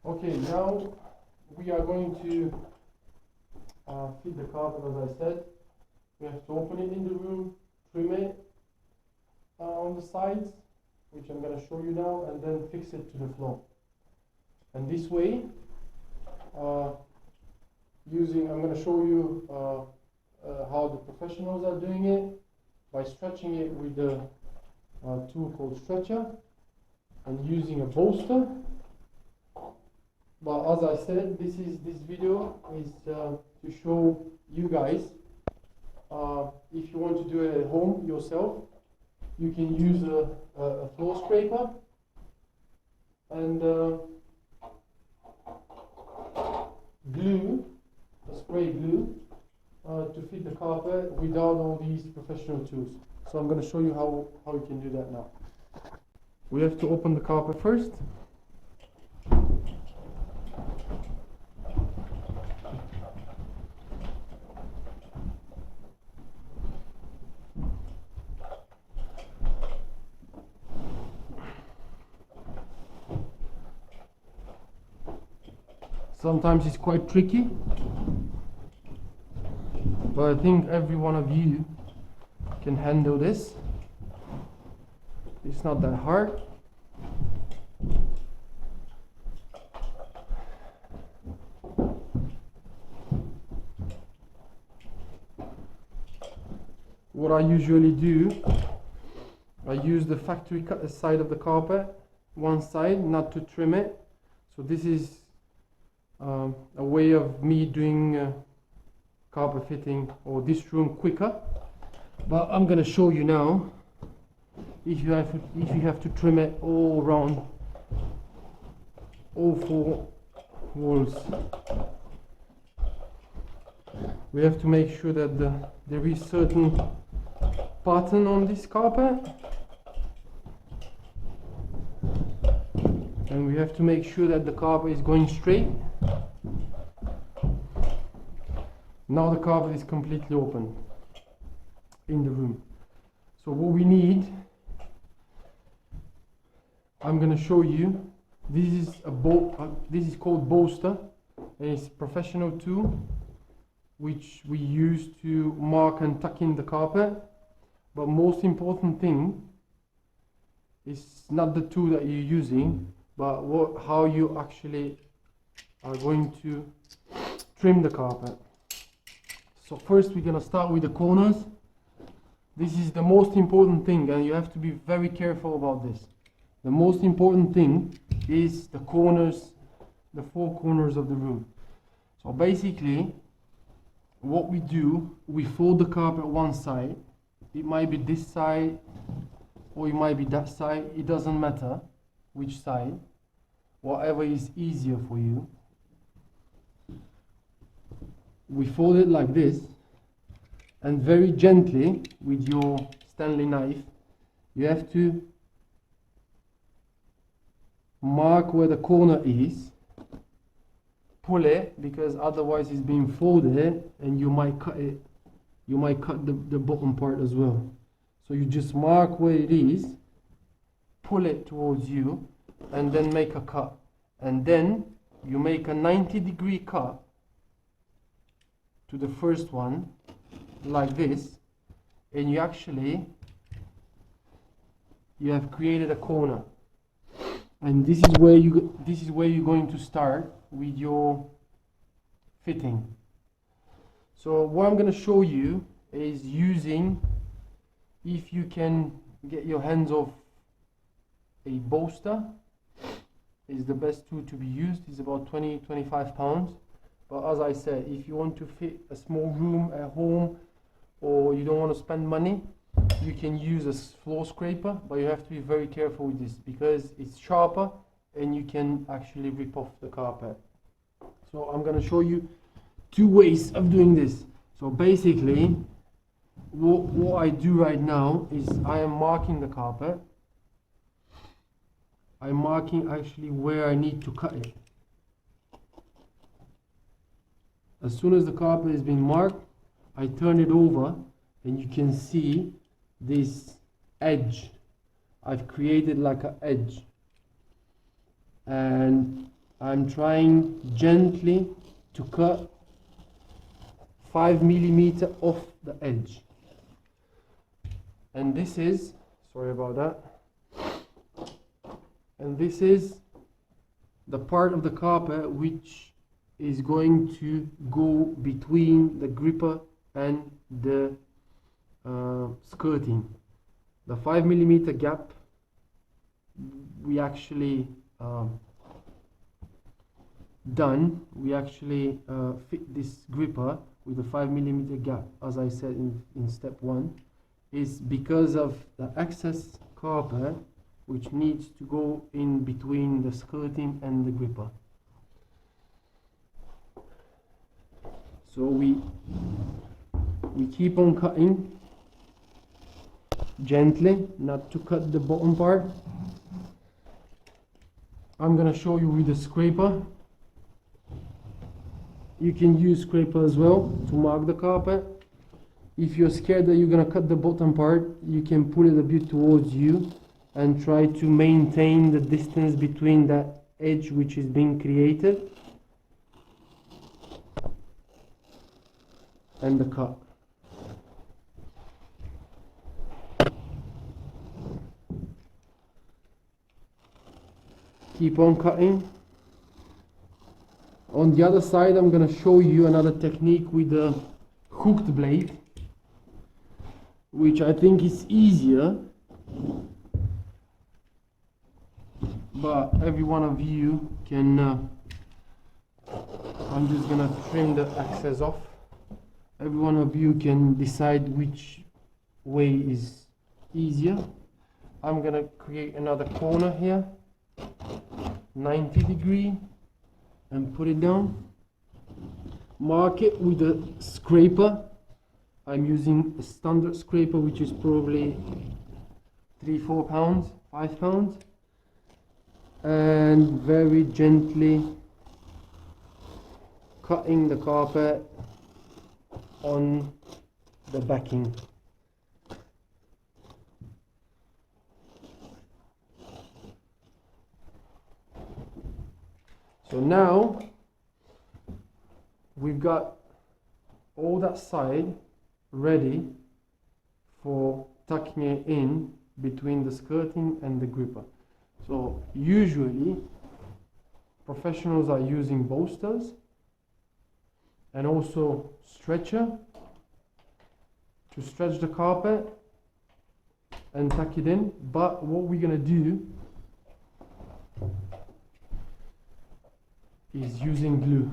Okay, now we are going to fit the carpet. As I said, we have to open it in the room, trim it on the sides, which I'm going to show you now, and then fix it to the floor. And this way, I'm going to show you how the professionals are doing it by stretching it with the tool called stretcher and using a bolster. But as I said, this video is to show you guys if you want to do it at home yourself, you can use a floor scraper and glue, a spray glue, to fit the carpet without all these professional tools. So I'm going to show you how you can do that now. We have to open the carpet first. Sometimes it's quite tricky, but I think every one of you can handle this. It's not that hard. What I usually do, I use the factory cut side of the carpet, one side, not to trim it. So this is a way of me doing carpet fitting or this room quicker. But I'm going to show you now if you have to trim it all around, all four walls. We have to make sure that there is certain pattern on this carpet, and we have to make sure that the carpet is going straight. Now the carpet is completely open in the room. So what we need, I'm going to show you. This is this is called bolster, and it's a professional tool which we use to mark and tuck in the carpet. But most important thing is not the tool that you're using, but how you actually are going to trim the carpet. So first we're going to start with the corners. This is the most important thing, and you have to be very careful about this. The most important thing is the corners, the four corners of the room. So basically what we do, we fold the carpet one side. It might be this side or it might be that side. It doesn't matter which side, whatever is easier for you. We fold it like this, and very gently with your Stanley knife you have to mark where the corner is, pull it, because otherwise it's being folded and you might cut it, you might cut the bottom part as well. So you just mark where it is, pull it towards you, and then make a cut, and then you make a 90-degree cut to the first one like this, and you have created a corner. And this is where you're going to start with your fitting. So what I'm going to show you is using, if you can get your hands off a bolster, is the best tool to be used. It's about 20-25 pounds. But as I said, if you want to fit a small room at home, or you don't want to spend money, you can use a floor scraper, but you have to be very careful with this because it's sharper and you can actually rip off the carpet. So I'm going to show you two ways of doing this. So basically what I do right now is I am marking the carpet. I'm marking actually where I need to cut it. As soon as the carpet has been marked, I turn it over and you can see this edge. I've created like an edge, and I'm trying gently to cut 5 mm off the edge. And this is, sorry about that, and this is the part of the carpet which is going to go between the gripper and the skirting. The 5 mm gap, we actually fit this gripper with a 5 mm gap, as I said in step 1, is because of the excess carpet which needs to go in between the skirting and the gripper. So we keep on cutting gently, not to cut the bottom part. I'm gonna show you with a scraper. You can use scraper as well to mark the carpet. If you're scared that you're gonna cut the bottom part, you can pull it a bit towards you and try to maintain the distance between that edge which is being created and the cut. Keep on cutting. On the other side, I'm going to show you another technique with a hooked blade, which I think is easier, but every one of you can I'm just going to trim the excess off. Every one of you can decide which way is easier. I'm going to create another corner here, 90 degree, and put it down. Mark it with a scraper. I'm using a standard scraper, which is probably 3-4 pounds, 5 pounds, and very gently cutting the carpet on the backing. So now we've got all that side ready for tucking it in between the skirting and the gripper. So usually professionals are using bolsters and also stretcher to stretch the carpet and tuck it in. But what we're gonna do is using glue.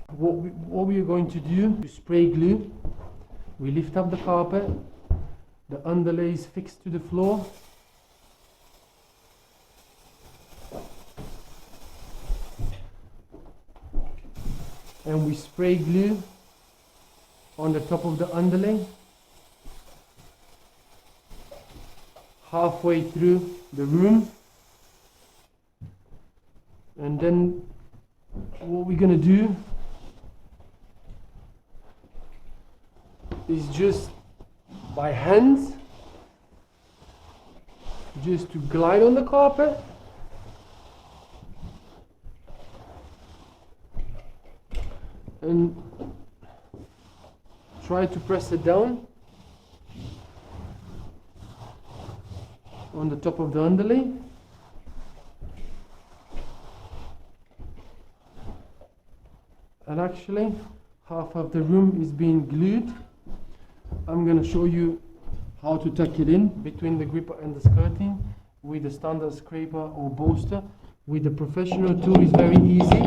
What we are going to do is spray glue. We lift up the carpet, the underlay is fixed to the floor, and we spray glue on the top of the underlay, halfway through the room. And then what we're gonna do is just by hands, just to glide on the carpet, and try to press it down on the top of the underlay. And actually half of the room is being glued. I'm going to show you how to tuck it in between the gripper and the skirting with a standard scraper or bolster. With the professional tool is very easy.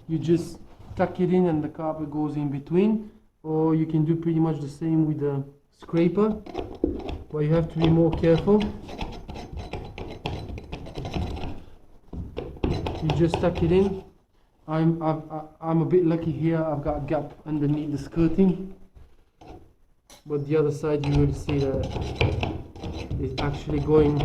You just tuck it in and the carpet goes in between, or you can do pretty much the same with the scraper, but you have to be more careful. You just tuck it in. I'm a bit lucky here, I've got a gap underneath the skirting, but the other side you will see that it's actually going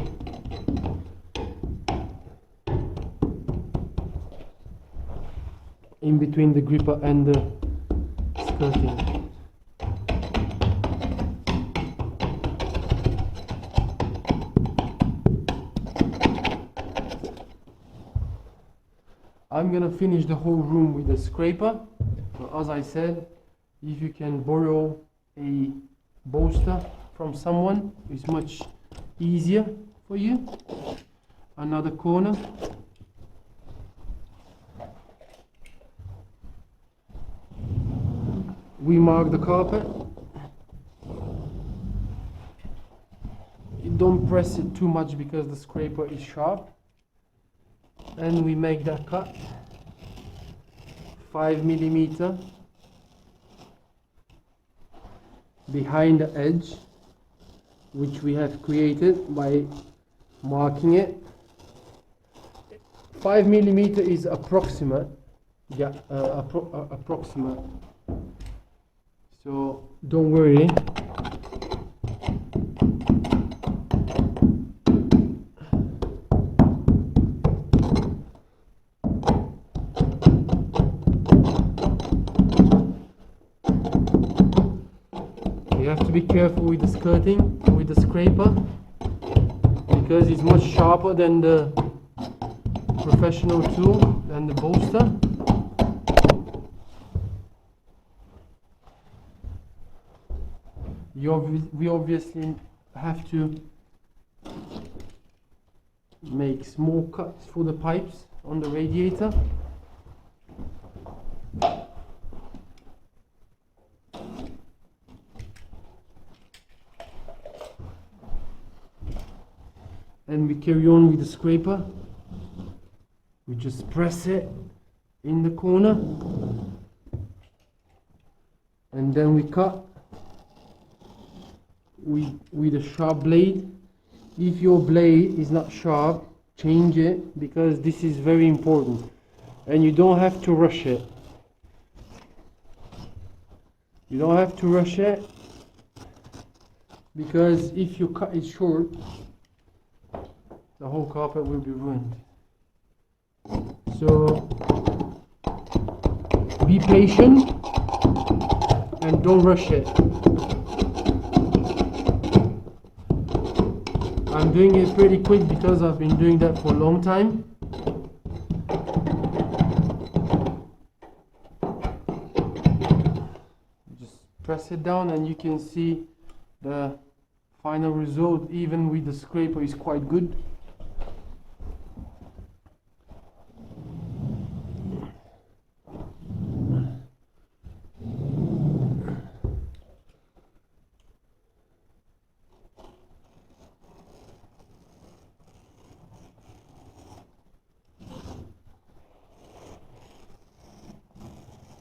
in between the gripper and the skirting. I'm gonna finish the whole room with a scraper. So as I said, if you can borrow a bolster from someone, it's much easier for you. Another corner. We mark the carpet. You don't press it too much because the scraper is sharp. And we make that cut 5mm behind the edge, which we have created by marking it. 5mm is approximate, yeah, approximate. So don't worry. You have to be careful with the skirting, with the scraper, because it's much sharper than the professional tool, than the bolster. We obviously have to make small cuts for the pipes on the radiator. And we carry on with the scraper. We just press it in the corner and then we cut with a sharp blade. If your blade is not sharp, change it, because this is very important and you don't have to rush it. You don't have to rush it, because if you cut it short, the whole carpet will be ruined. So be patient and don't rush it. I'm doing it pretty quick because I've been doing that for a long time. Just press it down and you can see the final result. Even with the scraper is quite good.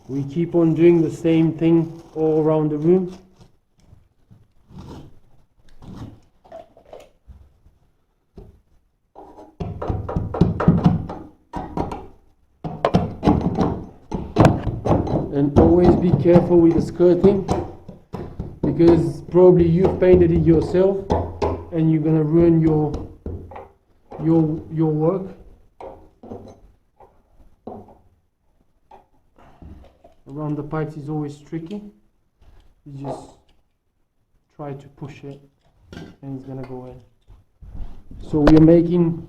We keep on doing the same thing all around the room. And always be careful with the skirting, because probably you've painted it yourself and you're gonna ruin your work. Around the pipes is always tricky. You just try to push it and it's gonna go in. So we are making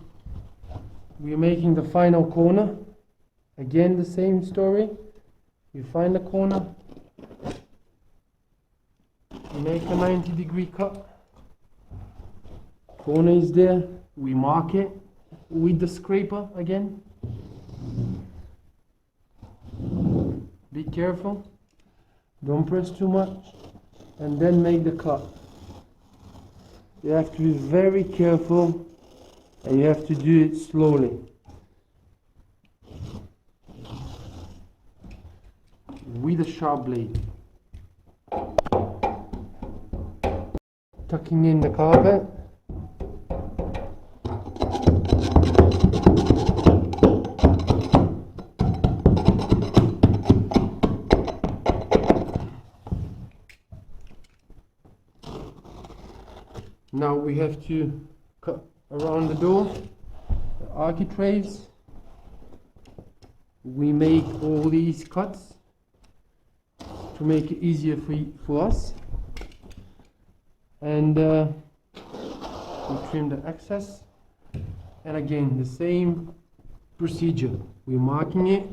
the final corner. Again, the same story. You find the corner, you make a 90-degree cut. Corner is there. We mark it with the scraper again. Be careful, don't press too much, and then make the cut. You have to be very careful and you have to do it slowly. With a sharp blade. Tucking in the carpet. Now we have to cut around the door, the architraves. We make all these cuts to make it easier for us, and we trim the excess, and again the same procedure. We're marking it.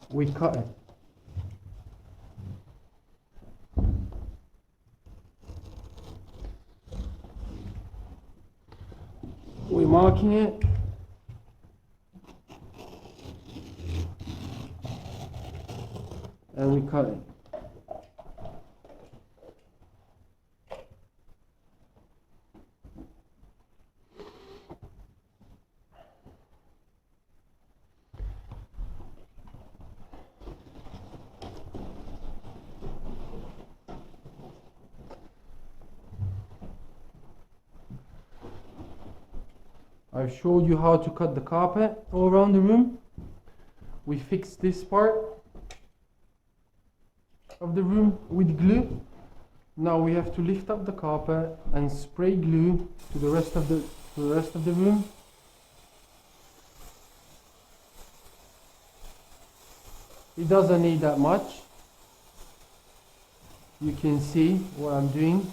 We cut it. We're marking it. And we cut it. I've showed you how to cut the carpet all around the room. We fixed this part of the room with glue. Now we have to lift up the carpet and spray glue to the rest of the room. It doesn't need that much. You can see what I'm doing.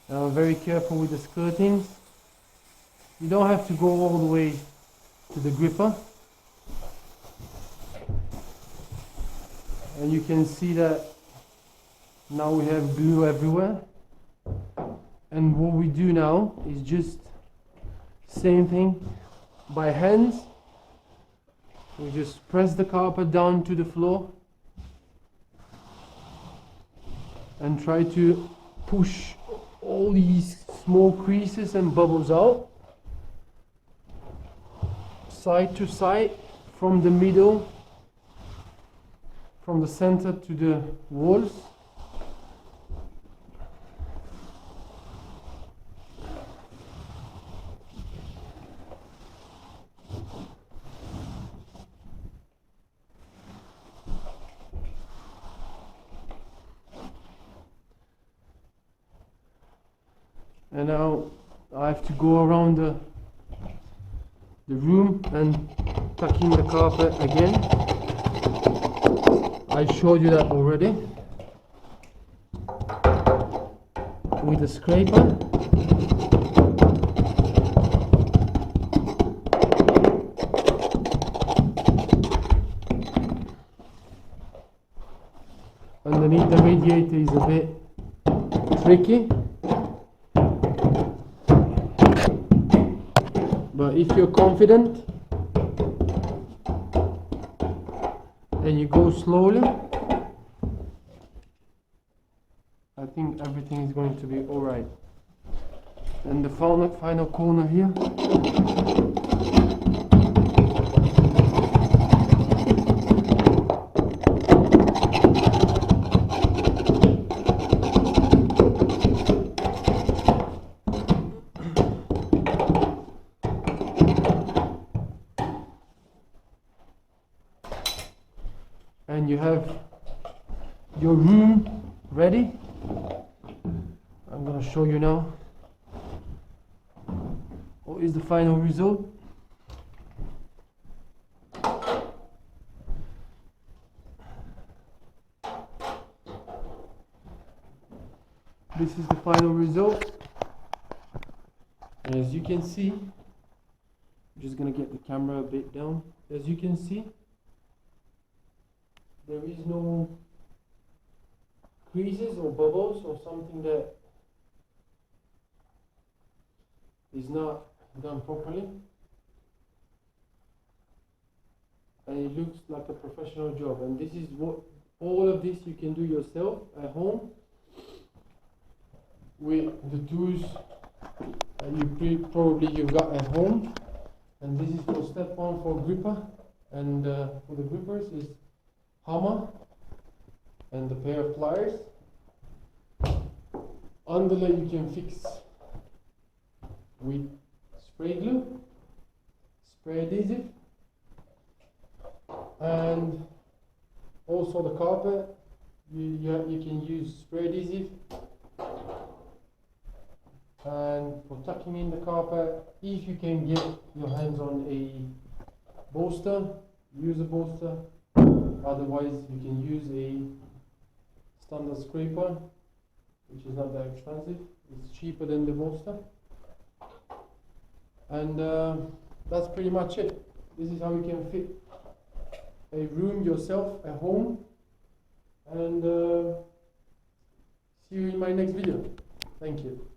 I'm very careful with the skirtings. You don't have to go all the way to the gripper. And you can see that now we have glue everywhere. And what we do now is just same thing by hands. We just press the carpet down to the floor and try to push all these small creases and bubbles out. Side to side, from the middle, from the center to the walls. And now I have to go around the room and tuck in the carpet again. I showed you that already with a scraper. Underneath the radiator is a bit tricky. But if you're confident and you go slowly, I think everything is going to be alright. And the final corner here. And you have your room ready. I'm going to show you now what is the final result. This is the final result. And as you can see, I'm just going to get the camera a bit down. As you can see, there is no creases or bubbles or something that is not done properly, and it looks like a professional job. And this is what all of this you can do yourself at home with the tools that you've got at home. And this is for step one for gripper, and for the grippers is hammer and the pair of pliers. Underlay you can fix with spray glue, spray adhesive, and also the carpet you can use spray adhesive. And for tucking in the carpet, if you can get your hands on a bolster, use a bolster. Otherwise you can use a standard scraper, which is not that expensive. It's cheaper than the bolster. And that's pretty much it. This is how you can fit a room yourself at home. And see you in my next video. Thank you.